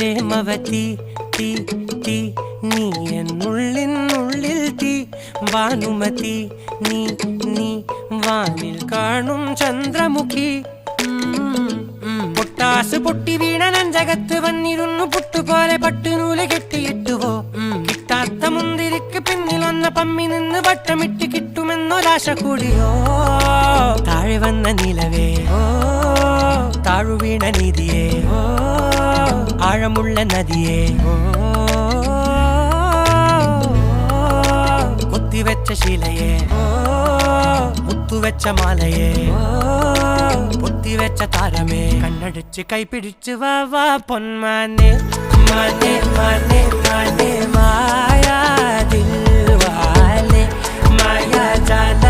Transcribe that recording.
പ്രേമവതി തീ തീ നീ എന്നുള്ളിൽ തീ ഭാനുമതി നീ നീ വാനിൽ കാണും ചന്ദ്രമുഖി പൊട്ടാസ് പൊട്ടി വീണ നെഞ്ചകത്ത് വന്നിരുന്നു പുട്ടുപോലെ പട്ടുനൂല് കെട്ടിയിട്ടുവോ കിട്ടാത്ത മുന്തിരിക്ക് പിന്നിൽ വന്ന പമ്മി നിന്ന് വട്ടമിട്ട് കിട്ടുമെന്നൊരാശ കൂടിയോ താഴെ വന്ന നിലവേ താഴു വീണ നിധിയേ ആഴമുള്ള നദിയേ കൊത്തിവെച്ച ശിലയേ മുത്തുവെച്ച മാലയേ പൊത്തിവെച്ച താരമേ കണ്ണടിച്ച് കൈപിടിച്ച് വാ വാ പൊന്മാനെ മാനെ മാനെ മാനെ മായാ ദിൽവാലെ മായാ ജാല